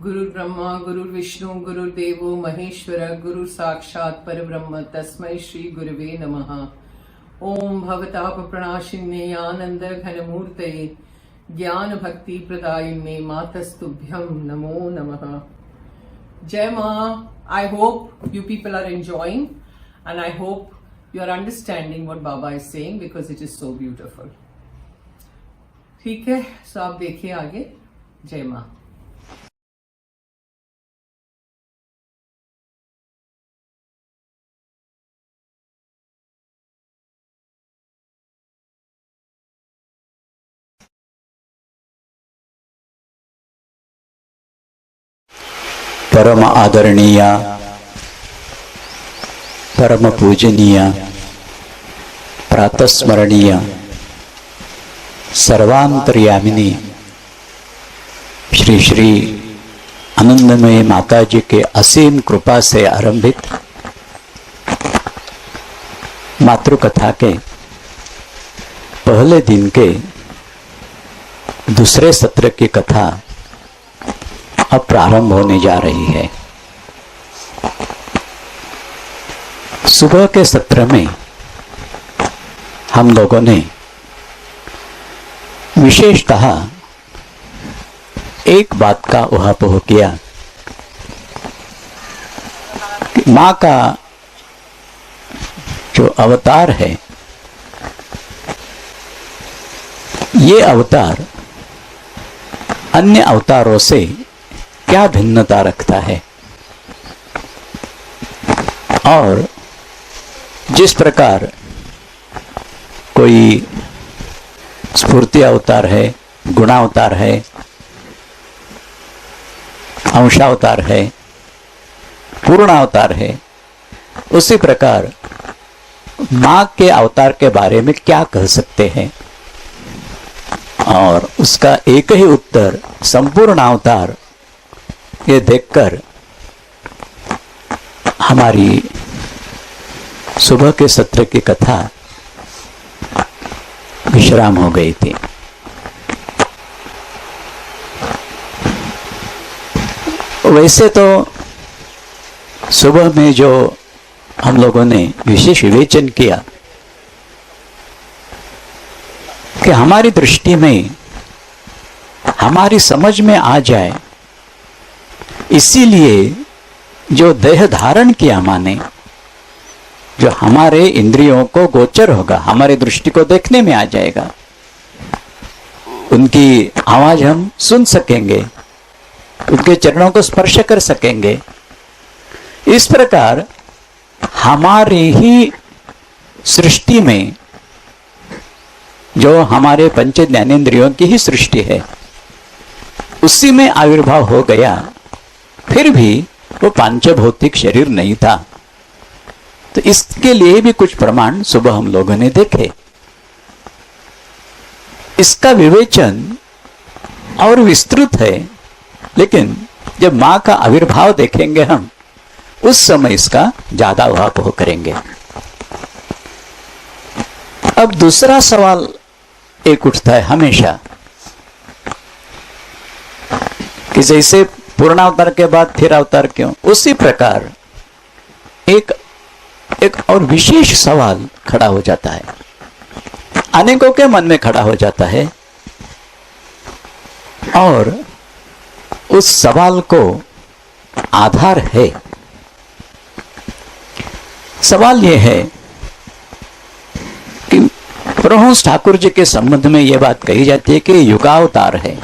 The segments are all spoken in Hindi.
गुरुर् ब्रह्मा गुरुर्विष्णु गुरुर्देवो महेश्वर गुरु साक्षात् परब्रह्म तस्मै श्री गुरुवे नमः। ओम भवताप प्रणाशिन्ये आनंद घनमूर्तये ज्ञान भक्ति प्रदायिन्ये मातस्तुभ्यं नमो नमः। जय माँ। I hope you people are enjoying and I hope you are understanding what Baba is saying because it is so beautiful. ठीक है, सो आप देखिए आगे। जय माँ। परम आदरणीय परम पूजनीय प्रातस्मरणीय सर्वांतर्यामिनी श्री श्री आनंदमय माता जी के असीम कृपा से आरंभित मातृकथा के पहले दिन के दूसरे सत्र की कथा अब प्रारंभ होने जा रही है। सुबह के सत्र में हम लोगों ने विशेषतः एक बात का ऊहापोह किया कि मां का जो अवतार है, ये अवतार अन्य अवतारों से क्या भिन्नता रखता है और जिस प्रकार कोई स्फूर्ति अवतार है, गुणावतार है, अंशावतार है, पूर्णावतार है, उसी प्रकार मां के अवतार के बारे में क्या कह सकते हैं। और उसका एक ही उत्तर संपूर्ण अवतार, ये देखकर हमारी सुबह के सत्र की कथा विश्राम हो गई थी। वैसे तो सुबह में जो हम लोगों ने विशेष विवेचन किया कि हमारी दृष्टि में, हमारी समझ में आ जाए, इसीलिए जो देह धारण किया माने, जो हमारे इंद्रियों को गोचर होगा, हमारी दृष्टि को देखने में आ जाएगा, उनकी आवाज हम सुन सकेंगे, उनके चरणों को स्पर्श कर सकेंगे। इस प्रकार हमारी ही सृष्टि में, जो हमारे पंच ज्ञानेंद्रियों की ही सृष्टि है, उसी में आविर्भाव हो गया, फिर भी वो पांचभौतिक शरीर नहीं था। तो इसके लिए भी कुछ प्रमाण सुबह हम लोगों ने देखे। इसका विवेचन और विस्तृत है, लेकिन जब मां का आविर्भाव देखेंगे हम, उस समय इसका ज्यादा ऊहापोह करेंगे। अब दूसरा सवाल एक उठता है हमेशा कि जैसे पूर्णावतार के बाद फिर अवतार क्यों? उसी प्रकार एक और विशेष सवाल खड़ा हो जाता है, अनेकों के मन में खड़ा हो जाता है, और उस सवाल को आधार है। सवाल यह है कि परमहंस ठाकुर जी के संबंध में यह बात कही जाती है कि युगावतार है।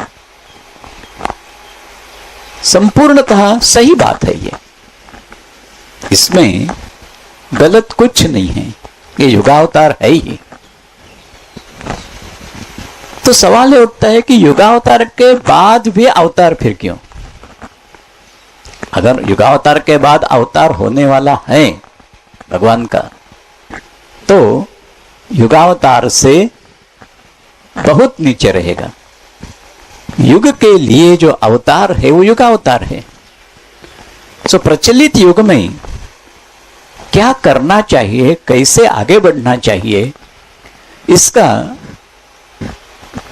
संपूर्णतः सही बात है, ये इसमें गलत कुछ नहीं है, ये युगावतार है ही। तो सवाल ये उठता है कि युगावतार के बाद भी अवतार फिर क्यों? अगर युगावतार के बाद अवतार होने वाला है भगवान का, तो युगावतार से बहुत नीचे रहेगा। युग के लिए जो अवतार है वो युगावतार है। सो प्रचलित युग में क्या करना चाहिए, कैसे आगे बढ़ना चाहिए, इसका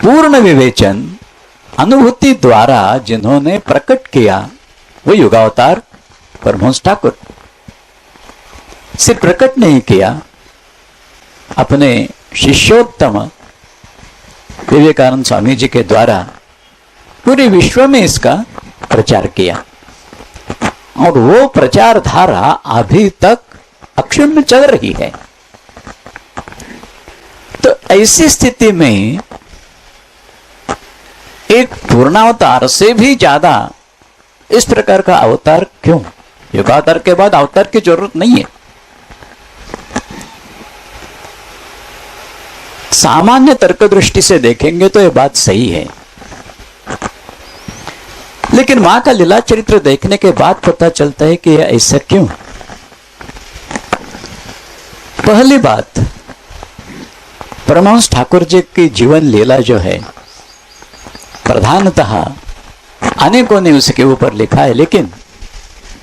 पूर्ण विवेचन अनुभूति द्वारा जिन्होंने प्रकट किया वो युगावतार परमहंस ठाकुर सिर्फ प्रकट नहीं किया, अपने शिष्योत्तम विवेकानंद स्वामी जी के द्वारा पूरे विश्व में इसका प्रचार किया और वो प्रचार धारा अभी तक अक्षुण्ण चल रही है। तो ऐसी स्थिति में एक पूर्णावतार से भी ज्यादा इस प्रकार का अवतार क्यों? युगावतार के बाद अवतार की जरूरत नहीं है। सामान्य तर्क दृष्टि से देखेंगे तो यह बात सही है, लेकिन मां का लीला चरित्र देखने के बाद पता चलता है कि यह ऐसा क्यों। पहली बात, परमहंस ठाकुर जी की जीवन लीला जो है प्रधानतः अनेकों ने उसके ऊपर लिखा है, लेकिन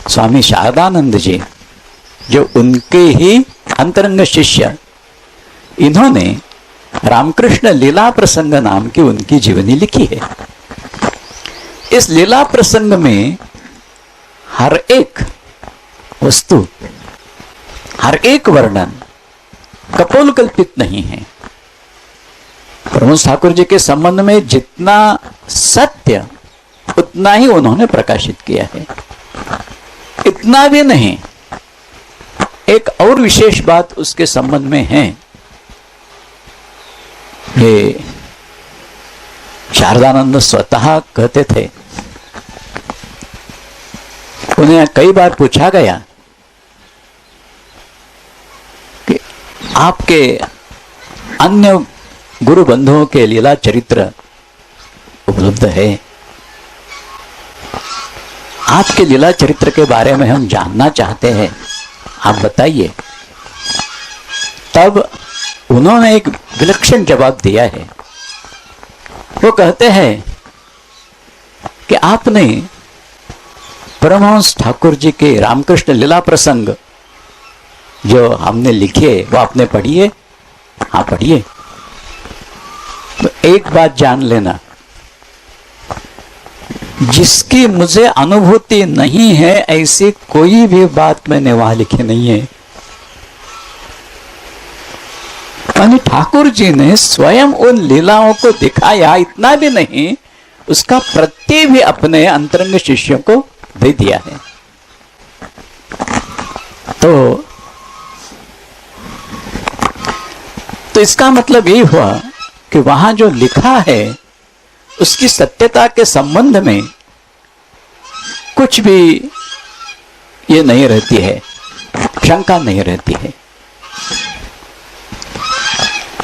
स्वामी शारदानंद जी जो उनके ही अंतरंग शिष्य, इन्होंने रामकृष्ण लीला प्रसंग नाम की उनकी जीवनी लिखी है। इस लीला प्रसंग में हर एक वस्तु, हर एक वर्णन कपोल कल्पित नहीं है। परमहंस ठाकुर जी के संबंध में जितना सत्य उतना ही उन्होंने प्रकाशित किया है। इतना भी नहीं, एक और विशेष बात उसके संबंध में है। ये शारदानंद स्वतः कहते थे, उन्हें कई बार पूछा गया कि आपके अन्य गुरु बंधुओं के लीला चरित्र उपलब्ध है, आपके लीला चरित्र के बारे में हम जानना चाहते हैं, आप बताइए। तब उन्होंने एक विलक्षण जवाब दिया है। वो कहते हैं कि आपने परमहंस ठाकुर जी के रामकृष्ण लीला प्रसंग जो हमने लिखे वो आपने पढ़िए? हाँ पढ़िए। तो एक बात जान लेना, जिसकी मुझे अनुभूति नहीं है ऐसी कोई भी बात मैंने वहां लिखी नहीं है। यानी ठाकुर जी ने स्वयं उन लीलाओं को दिखाया, इतना भी नहीं, उसका प्रत्यय भी अपने अंतरंग शिष्यों को दे दिया है। तो इसका मतलब ये हुआ कि वहां जो लिखा है उसकी सत्यता के संबंध में कुछ भी ये नहीं रहती है, शंका नहीं रहती है।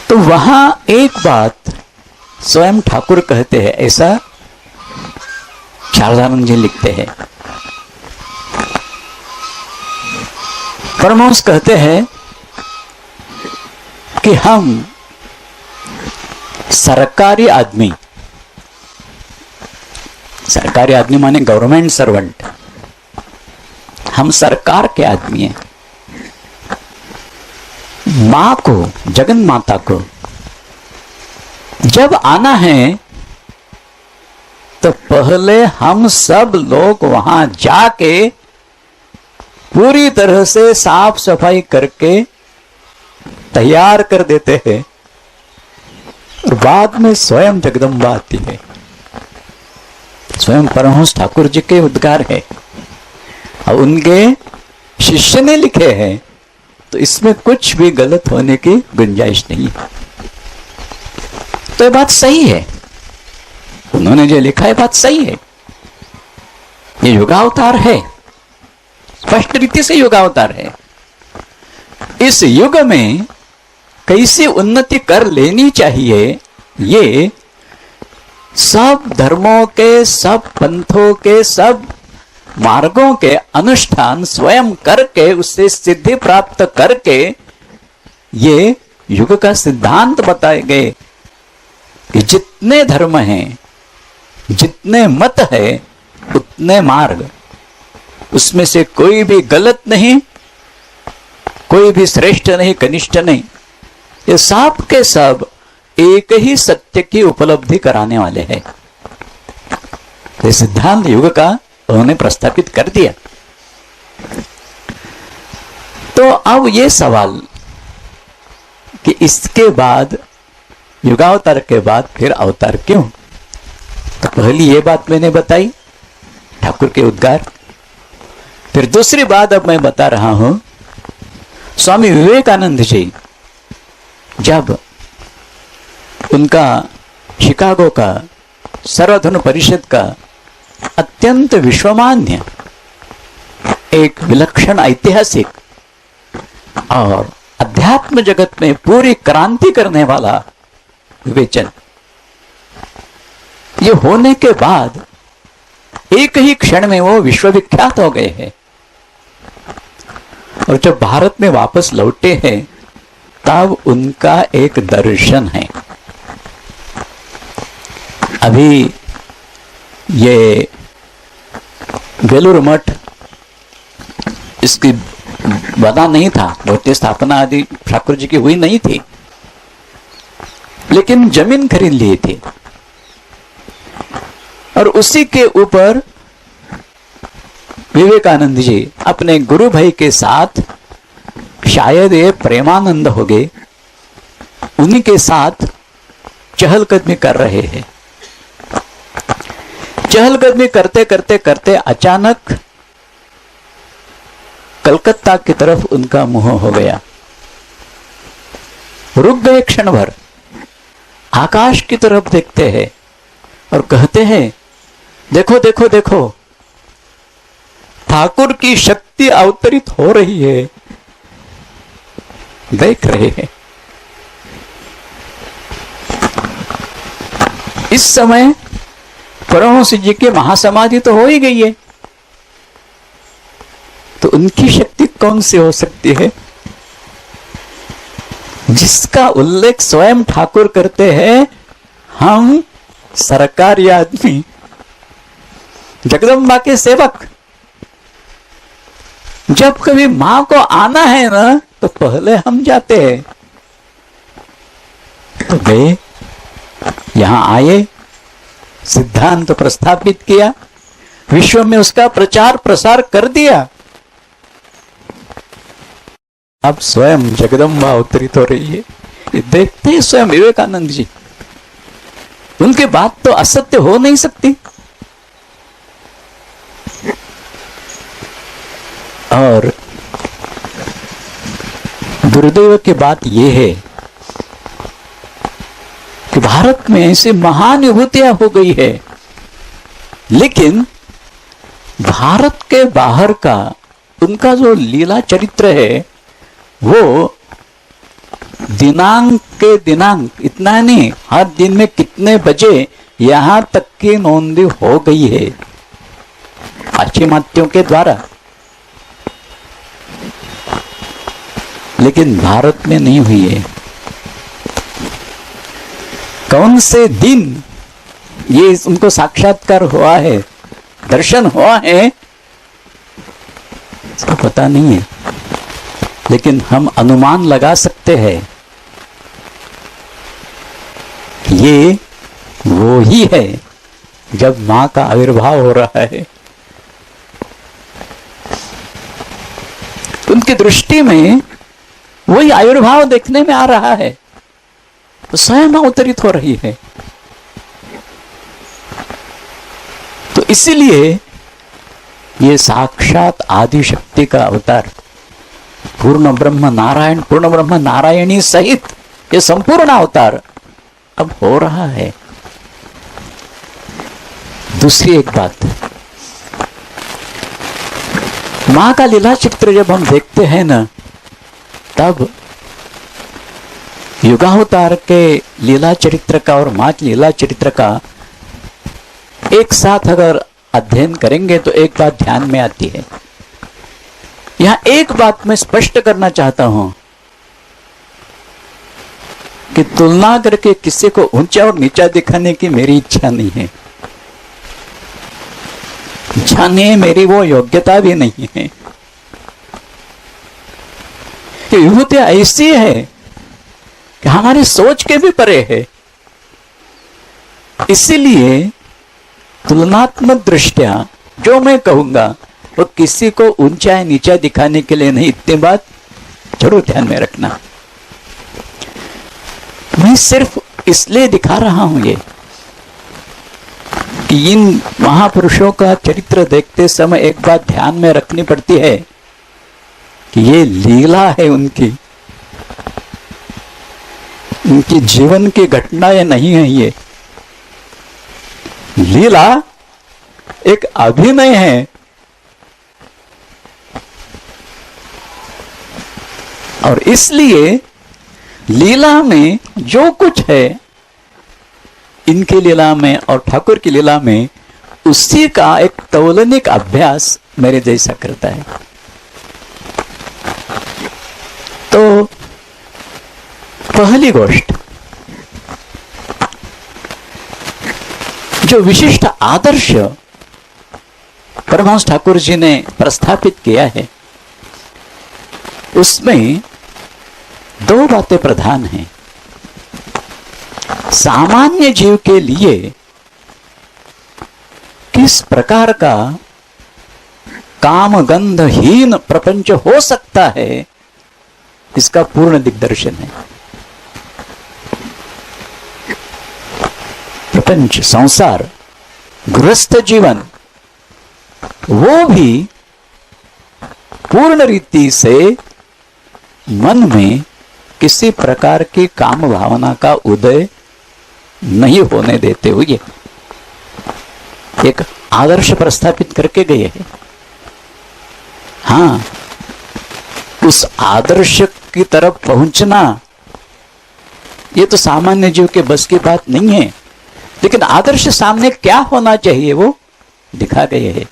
तो वहां एक बात स्वयं ठाकुर कहते हैं, ऐसा शारदानंद जी लिखते हैं। परमहंस कहते हैं कि हम सरकारी आदमी माने गवर्नमेंट सर्वेंट, हम सरकार के आदमी हैं। मां को, जगन माता को जब आना है तो पहले हम सब लोग वहां जाके पूरी तरह से साफ सफाई करके तैयार कर देते हैं और बाद में स्वयं जगदम्बा आती है। स्वयं परमहंस ठाकुर जी के उद्गार है और उनके शिष्य ने लिखे हैं, तो इसमें कुछ भी गलत होने की गुंजाइश नहीं है। तो ये बात सही है, उन्होंने जो लिखा है बात सही है। ये युगावतार है, स्पष्ट रीति से युगावतार है। इस युग में कैसी उन्नति कर लेनी चाहिए, ये सब धर्मों के, सब पंथों के, सब मार्गों के अनुष्ठान स्वयं करके, उससे सिद्धि प्राप्त करके ये युग का सिद्धांत बताए गए कि जितने धर्म हैं, जितने मत है, उतने मार्ग, उसमें से कोई भी गलत नहीं, कोई भी श्रेष्ठ नहीं, कनिष्ठ नहीं। ये सब के सब एक ही सत्य की उपलब्धि कराने वाले हैं। ये सिद्धांत युग का उन्होंने प्रस्थापित कर दिया। तो अब ये सवाल कि इसके बाद, युगावतार के बाद फिर अवतार क्यों? तो पहली ये बात मैंने बताई, ठाकुर के उद्गार। फिर दूसरी बात अब मैं बता रहा हूं, स्वामी विवेकानंद जी जब उनका शिकागो का सर्वधर्म परिषद का अत्यंत विश्वमान्य, एक विलक्षण ऐतिहासिक और अध्यात्म जगत में पूरी क्रांति करने वाला विवेचन, ये होने के बाद एक ही क्षण में वो विश्वविख्यात हो गए हैं। और जब भारत में वापस लौटे हैं तब उनका एक दर्शन है। अभी ये बेलूर मठ, इसकी बना नहीं था, मूर्ति स्थापना आदि ठाकुर जी की हुई नहीं थी, लेकिन जमीन खरीद ली थी और उसी के ऊपर विवेकानंद जी अपने गुरु भाई के साथ, शायद ये प्रेमानंद हो गए, उन्हीं के साथ चहलकदमी कर रहे हैं। चहलकदमी करते करते करते अचानक कलकत्ता की तरफ उनका मुंह हो गया। रुक गए क्षण भर, आकाश की तरफ देखते हैं और कहते हैं, देखो देखो देखो, ठाकुर की शक्ति अवतरित हो रही है। देख रहे हैं। इस समय परमहंस जी की महासमाधि तो हो ही गई है, तो उनकी शक्ति कौन सी हो सकती है जिसका उल्लेख स्वयं ठाकुर करते हैं? हम सरकारी आदमी, जगदम्बा के सेवक, जब कभी मां को आना है ना तो पहले हम जाते हैं। तो गए, यहां आए, सिद्धांत प्रस्थापित किया, विश्व में उसका प्रचार प्रसार कर दिया। अब स्वयं जगदम्बा अवतरित हो रही है, ये देखते हैं स्वयं विवेकानंद जी। उनकी बात तो असत्य हो नहीं सकती। और दुर्दैव की बात यह है कि भारत में ऐसी महानुभूतियां हो गई है, लेकिन भारत के बाहर का उनका जो लीला चरित्र है वो दिनांक के दिनांक, इतना नहीं, हर दिन में कितने बजे, यहां तक की नोंदी हो गई है पाश्चिमात्यों के द्वारा, लेकिन भारत में नहीं हुई है। कौन से दिन ये उनको साक्षात्कार हुआ है, दर्शन हुआ है, इसका पता नहीं है, लेकिन हम अनुमान लगा सकते हैं ये वो ही है जब मां का आविर्भाव हो रहा है। उनकी दृष्टि में वही आविर्भाव देखने में आ रहा है, तो स्वयं अवतरित हो रही है। तो इसीलिए ये साक्षात आदि शक्ति का अवतार, पूर्ण ब्रह्म नारायण, पूर्ण ब्रह्म नारायणी सहित ये संपूर्ण अवतार अब हो रहा है। दूसरी एक बात, मां का लीला चित्र जब हम देखते हैं ना, तब युगावतार के लीला चरित्र का और मां के लीला चरित्र का एक साथ अगर अध्ययन करेंगे तो एक बात ध्यान में आती है। यहां एक बात मैं स्पष्ट करना चाहता हूं कि तुलना करके किसी को ऊंचा और नीचा दिखाने की मेरी इच्छा नहीं है, इच्छा नहीं है, मेरी वो योग्यता भी नहीं है। कि विभूति ऐसी है कि हमारी सोच के भी परे है। इसीलिए तुलनात्मक दृष्टया जो मैं कहूंगा वो किसी को ऊंचा नीचा दिखाने के लिए नहीं, इतनी बात जरूर ध्यान में रखना। मैं सिर्फ इसलिए दिखा रहा हूं ये कि इन महापुरुषों का चरित्र देखते समय एक बात ध्यान में रखनी पड़ती है कि ये लीला है उनकी जीवन की घटनाएं नहीं है। ये लीला एक अभिनय है और इसलिए लीला में जो कुछ है इनकी लीला में और ठाकुर की लीला में, उसी का एक तौलनिक अभ्यास मेरे जैसा करता है। तो पहली गोष्ट, जो विशिष्ट आदर्श परमहंस ठाकुर जी ने प्रस्थापित किया है उसमें दो बातें प्रधान हैं। सामान्य जीव के लिए किस प्रकार का कामगंधहीन प्रपंच हो सकता है, इसका पूर्ण दिग्दर्शन है। प्रपंच, संसार, गृहस्थ जीवन, वो भी पूर्ण रीति से मन में किसी प्रकार की काम भावना का उदय नहीं होने देते हुए एक आदर्श प्रस्थापित करके गए हैं। हाँ, उस आदर्श की तरफ पहुंचना ये तो सामान्य जीव के बस की बात नहीं है, लेकिन आदर्श सामने क्या होना चाहिए वो दिखा गए हैं।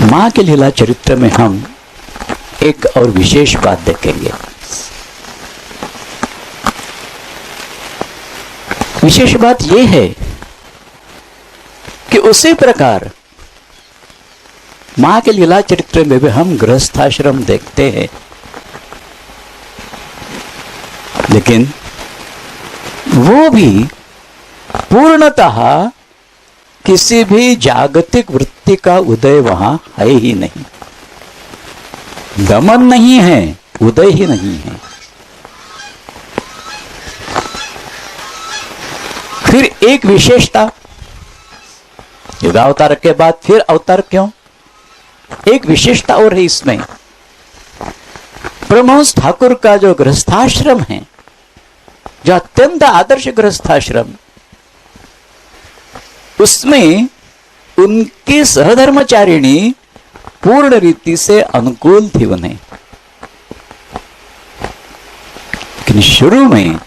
मां के लीला चरित्र में हम एक और विशेष बात देखेंगे। विशेष बात यह है कि उसी प्रकार मां के लीला चरित्र में भी हम गृहस्थाश्रम देखते हैं, लेकिन वो भी पूर्णतः किसी भी जागतिक वृत्ति का उदय वहां है ही नहीं। दमन नहीं है, उदय ही नहीं है। फिर एक विशेषता, युगावतार के बाद फिर अवतार क्यों, एक विशेषता और है इसमें। परमहंस ठाकुर का जो गृहस्थाश्रम है, जो अत्यंत आदर्श गृहस्थाश्रम, उसमें उनकी सहधर्मचारिणी पूर्ण रीति से अनुकूल थी उन्हें। लेकिन शुरू में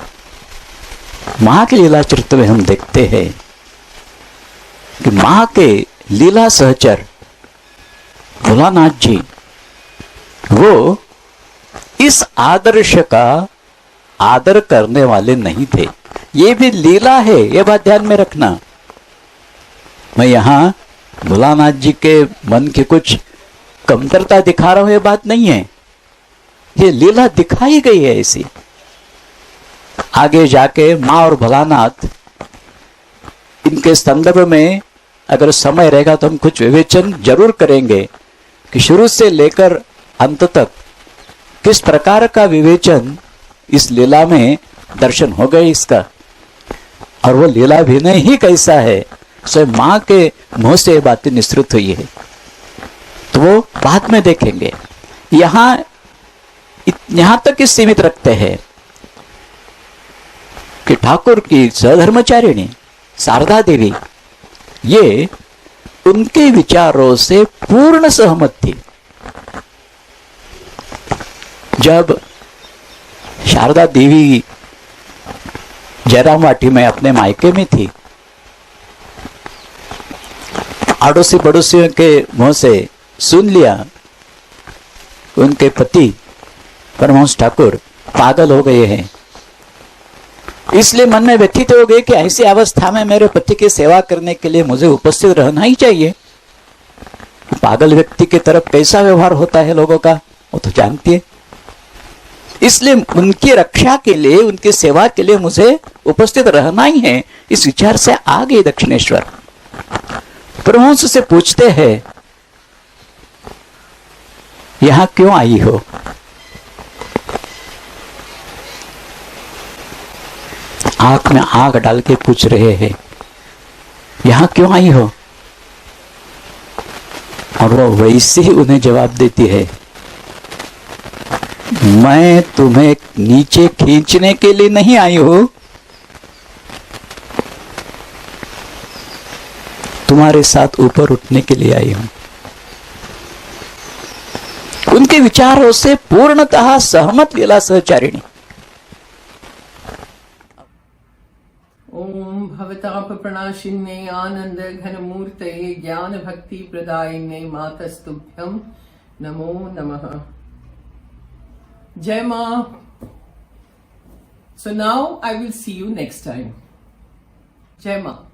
मां के लीला चरित्र में हम देखते हैं कि मां के लीला सहचर भोलानाथ जी वो इस आदर्श का आदर करने वाले नहीं थे। ये भी लीला है, ये बात ध्यान में रखना। मैं यहां भोलानाथ जी के मन की कुछ कमतरता दिखा रहा हूं, ये बात नहीं है। ये लीला दिखाई गई है ऐसी। आगे जाके मां और भोलानाथ, इनके संदर्भ में अगर समय रहेगा तो हम कुछ विवेचन जरूर करेंगे कि शुरू से लेकर अंत तक किस प्रकार का विवेचन इस लीला में दर्शन हो गए इसका, और वो लीला अभिनय ही कैसा है, स्वयं मां के मुंह से बातें निश्चित हुई है, तो वो बाद में देखेंगे। यहां तक ही सीमित रखते हैं कि ठाकुर की सहधर्मचारिणी शारदा देवी ये उनके विचारों से पूर्ण सहमत थी। जब शारदा देवी जयराम वाटी में अपने मायके में थी, अड़ोसी पड़ोसियों के मुंह से सुन लिया उनके पति परमहंस ठाकुर पागल हो गए हैं, इसलिए मन में व्यथित हो गए कि ऐसी अवस्था में मेरे पति की सेवा करने के लिए मुझे उपस्थित रहना ही चाहिए। पागल व्यक्ति की तरफ कैसा व्यवहार होता है लोगों का, वो तो जानती है। इसलिए उनकी रक्षा के लिए, उनकी सेवा के लिए मुझे उपस्थित रहना ही है। इस विचार से आ गए दक्षिणेश्वर। परमहंस से पूछते हैं, यहां क्यों आई हो? आंख में आंख डाल के पूछ रहे हैं, यहां क्यों आई हो? और वो वैसे ही उन्हें जवाब देती है, मैं तुम्हें नीचे खींचने के लिए नहीं आई हूं, तुम्हारे साथ ऊपर उठने के लिए आई हूं। उनके विचारों से पूर्णतः सहमत लीला सहचारिणी। ओम भवताप प्रणाशिन्ने आनंद घन मूर्तये ज्ञान भक्ति प्रदायिने मातस्तुभ्यं नमो नमः। जय मां। So now I will see you next time. Jai Maa.